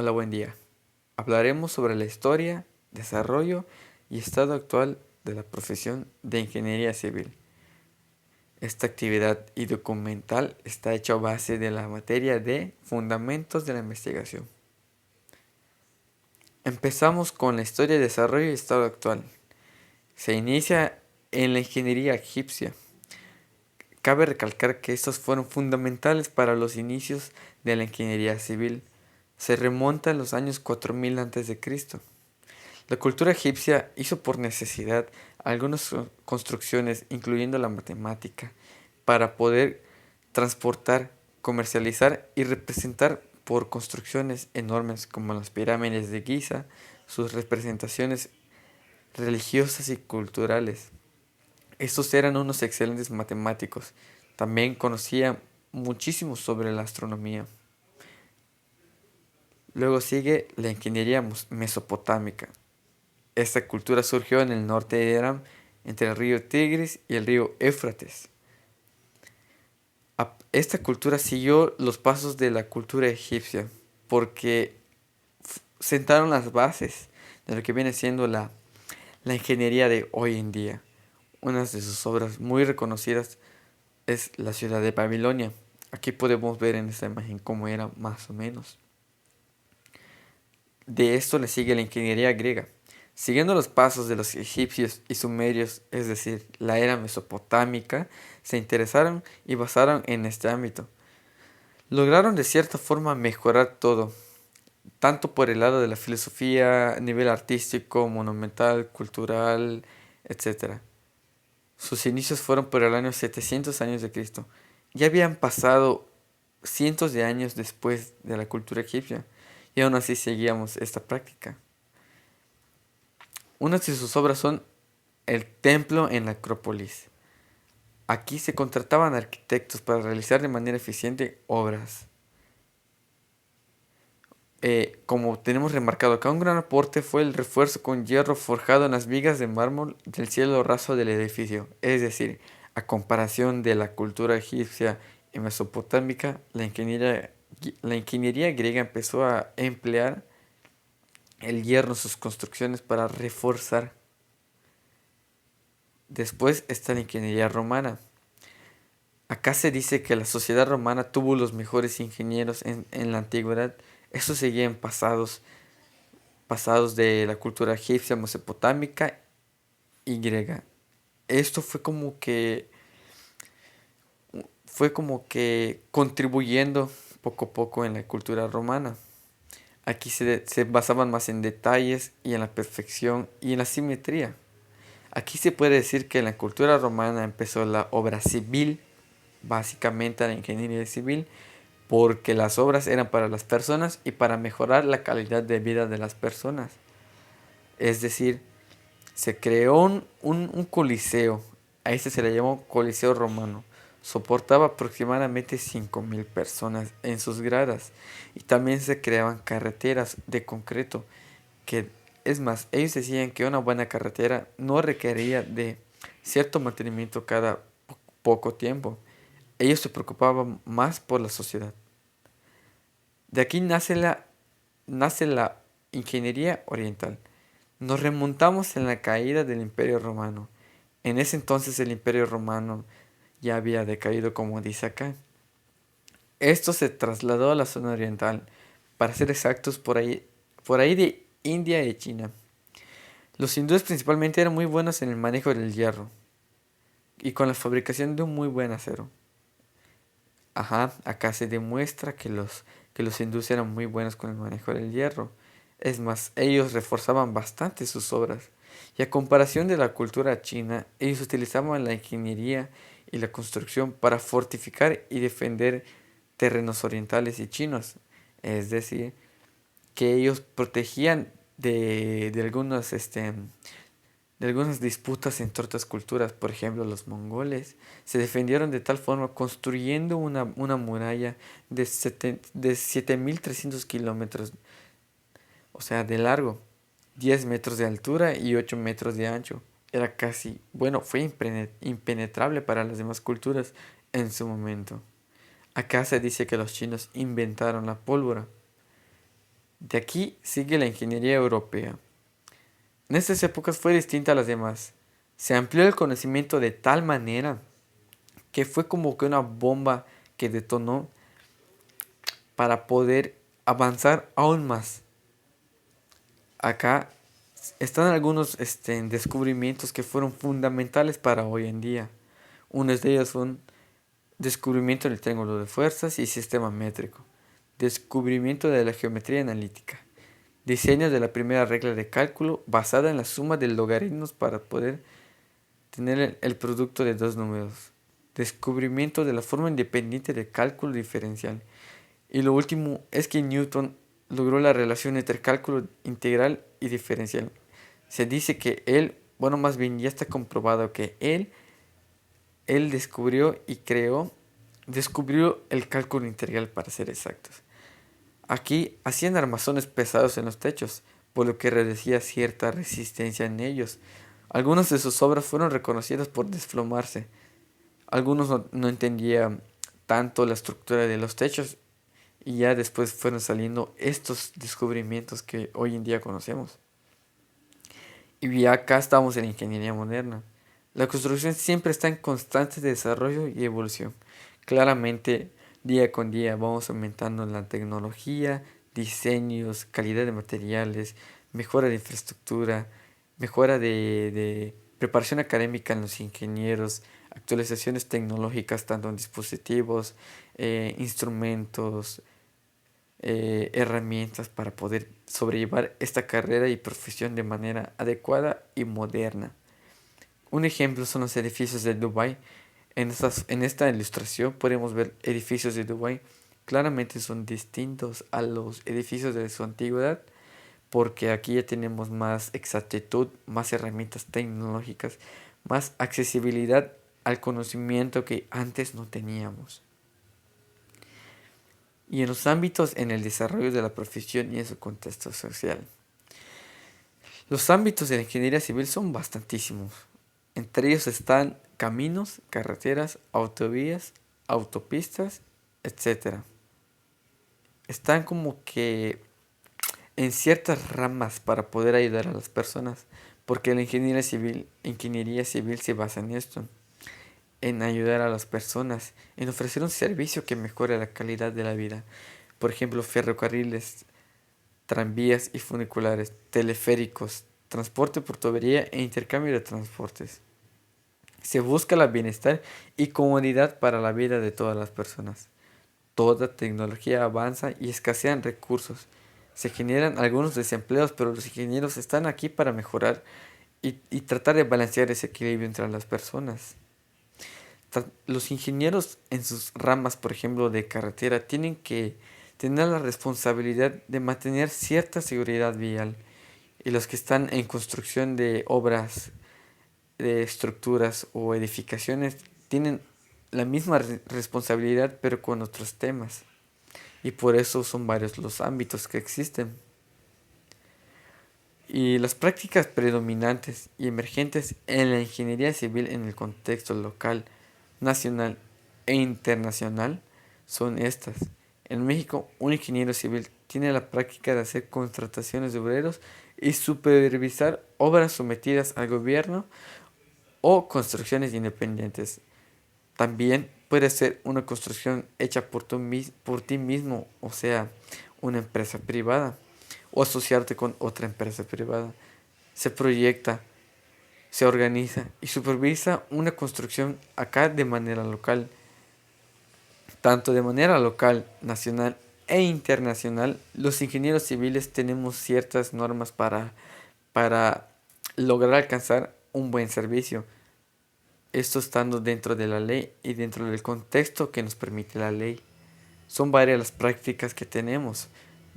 Hola, buen día. Hablaremos sobre la historia, desarrollo y estado actual de la profesión de ingeniería civil. Esta actividad y documental está hecha a base de la materia de Fundamentos de la Investigación. Empezamos con la historia, desarrollo y estado actual. Se inicia en la ingeniería egipcia. Cabe recalcar que estos fueron fundamentales para los inicios de la ingeniería civil. Se remonta a los años 4000 a.C. La cultura egipcia hizo por necesidad algunas construcciones, incluyendo la matemática, para poder transportar, comercializar y representar por construcciones enormes como las pirámides de Giza, sus representaciones religiosas y culturales. Estos eran unos excelentes matemáticos. También conocían muchísimo sobre la astronomía. Luego sigue la ingeniería mesopotámica. Esta cultura surgió en el norte de Irán, entre el río Tigris y el río Éufrates. Esta cultura siguió los pasos de la cultura egipcia, porque sentaron las bases de lo que viene siendo la ingeniería de hoy en día. Una de sus obras muy reconocidas es la ciudad de Babilonia. Aquí podemos ver en esta imagen cómo era más o menos. De esto le sigue la ingeniería griega. Siguiendo los pasos de los egipcios y sumerios, es decir, la era mesopotámica, se interesaron y basaron en este ámbito. Lograron de cierta forma mejorar todo, tanto por el lado de la filosofía, a nivel artístico, monumental, cultural, etc. Sus inicios fueron por el año 700 años de Cristo. Ya habían pasado cientos de años después de la cultura egipcia y aún así seguíamos esta práctica. Unas de sus obras son el templo en la Acrópolis. Aquí se contrataban arquitectos para realizar de manera eficiente obras. Como tenemos remarcado acá, un gran aporte fue el refuerzo con hierro forjado en las vigas de mármol del cielo raso del edificio. Es decir, a comparación de la cultura egipcia y mesopotámica, la ingeniería griega empezó a emplear el hierro en sus construcciones para reforzar. Después está la ingeniería romana. Acá se dice que la sociedad romana tuvo los mejores ingenieros en la antigüedad. Estos seguían pasados de la cultura egipcia, mesopotámica y griega. Esto fue como que contribuyendo poco a poco en la cultura romana. Aquí se basaban más en detalles y en la perfección y en la simetría. Aquí se puede decir que en la cultura romana empezó la obra civil, básicamente la ingeniería civil, porque las obras eran para las personas y para mejorar la calidad de vida de las personas. Es decir, se creó un coliseo, a este se le llamó Coliseo Romano. Soportaba aproximadamente 5000 personas en sus gradas y también se creaban carreteras de concreto que es más, ellos decían que una buena carretera no requería de cierto mantenimiento cada poco tiempo. Ellos se preocupaban más por la sociedad. De aquí nace la ingeniería oriental. Nos remontamos en la caída del Imperio Romano. En ese entonces el Imperio Romano ya había decaído, como dice acá. Esto se trasladó a la zona oriental, para ser exactos, por ahí de India y China. Los hindúes principalmente eran muy buenos en el manejo del hierro y con la fabricación de un muy buen acero. Ajá, acá se demuestra que los hindúes eran muy buenos con el manejo del hierro. Es más, ellos reforzaban bastante sus obras. Y a comparación de la cultura china, ellos utilizaban la ingeniería y la construcción para fortificar y defender terrenos orientales y chinos. Es decir, que ellos protegían de algunas disputas entre otras culturas. Por ejemplo, los mongoles se defendieron de tal forma construyendo una muralla de 7300 kilómetros, o sea, de largo, 10 metros de altura y 8 metros de ancho. Era casi, bueno, fue impenetrable para las demás culturas en su momento. Acá se dice que los chinos inventaron la pólvora. De aquí sigue la ingeniería europea. En estas épocas fue distinta a las demás. Se amplió el conocimiento de tal manera que fue como que una bomba que detonó para poder avanzar aún más. Acá están algunos descubrimientos que fueron fundamentales para hoy en día. Unos de ellos son descubrimiento del triángulo de fuerzas y sistema métrico, descubrimiento de la geometría analítica, diseño de la primera regla de cálculo basada en la suma de logaritmos para poder tener el producto de dos números, descubrimiento de la forma independiente de cálculo diferencial. Y lo último es que Newton logró la relación entre cálculo integral y diferencial. Se dice que él, bueno, más bien ya está comprobado que él descubrió y descubrió el cálculo integral para ser exactos. Aquí hacían armazones pesados en los techos, por lo que reducía cierta resistencia en ellos. Algunas de sus obras fueron reconocidas por desplomarse. Algunos no entendían tanto la estructura de los techos y ya después fueron saliendo estos descubrimientos que hoy en día conocemos. Y ya acá estamos en la ingeniería moderna. La construcción siempre está en constante desarrollo y evolución. Claramente, día con día vamos aumentando la tecnología, diseños, calidad de materiales, mejora de infraestructura, mejora de preparación académica en los ingenieros, actualizaciones tecnológicas tanto en dispositivos, instrumentos, herramientas para poder sobrellevar esta carrera y profesión de manera adecuada y moderna. Un ejemplo son los edificios de Dubái. En esta ilustración podemos ver edificios de Dubái. Claramente son distintos a los edificios de su antigüedad porque aquí ya tenemos más exactitud, más herramientas tecnológicas, más accesibilidad al conocimiento que antes no teníamos. Y en los ámbitos en el desarrollo de la profesión y en su contexto social. Los ámbitos de la ingeniería civil son bastantísimos. Entre ellos están caminos, carreteras, autovías, autopistas, etcétera. Están como que en ciertas ramas para poder ayudar a las personas, porque la ingeniería civil se basa en esto, en ayudar a las personas, en ofrecer un servicio que mejore la calidad de la vida. Por ejemplo, ferrocarriles, tranvías y funiculares, teleféricos, transporte por tubería e intercambio de transportes. Se busca el bienestar y comodidad para la vida de todas las personas. Toda tecnología avanza y escasean recursos. Se generan algunos desempleos, pero los ingenieros están aquí para mejorar y tratar de balancear ese equilibrio entre las personas. Los ingenieros en sus ramas, por ejemplo, de carretera, tienen que tener la responsabilidad de mantener cierta seguridad vial. Y los que están en construcción de obras, de estructuras o edificaciones, tienen la misma responsabilidad, pero con otros temas. Y por eso son varios los ámbitos que existen. Y las prácticas predominantes y emergentes en la ingeniería civil en el contexto local, nacional e internacional son estas. En México, un ingeniero civil tiene la práctica de hacer contrataciones de obreros y supervisar obras sometidas al gobierno o construcciones independientes. También puede ser una construcción hecha por ti mismo, o sea, una empresa privada, o asociarte con otra empresa privada. Se proyecta, se organiza y supervisa una construcción acá de manera local. Tanto de manera local, nacional e internacional, los ingenieros civiles tenemos ciertas normas para lograr alcanzar un buen servicio. Esto estando dentro de la ley y dentro del contexto que nos permite la ley. Son varias las prácticas que tenemos.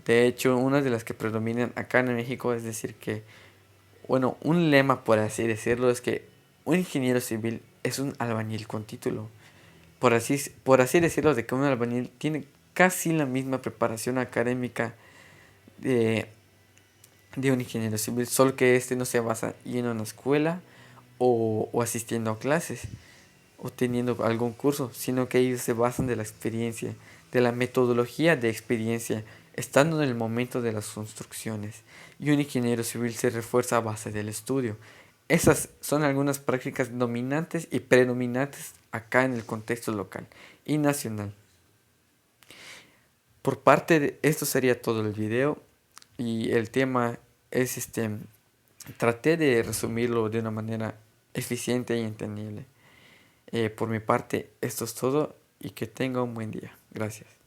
De hecho, una de las que predominan acá en México es decir que, bueno, un lema por así decirlo es que un ingeniero civil es un albañil con título. Por así decirlo, de que un albañil tiene casi la misma preparación académica de, de un ingeniero civil, solo que este no se basa en una escuela o asistiendo a clases o teniendo algún curso, sino que ellos se basan de la experiencia, de la metodología de experiencia. estando en el momento de las construcciones, y un ingeniero civil se refuerza a base del estudio. Esas son algunas prácticas dominantes y predominantes acá en el contexto local y nacional. Por parte de esto sería todo el video y el tema es traté de resumirlo de una manera eficiente y entendible. Por mi parte, esto es todo y que tenga un buen día. Gracias.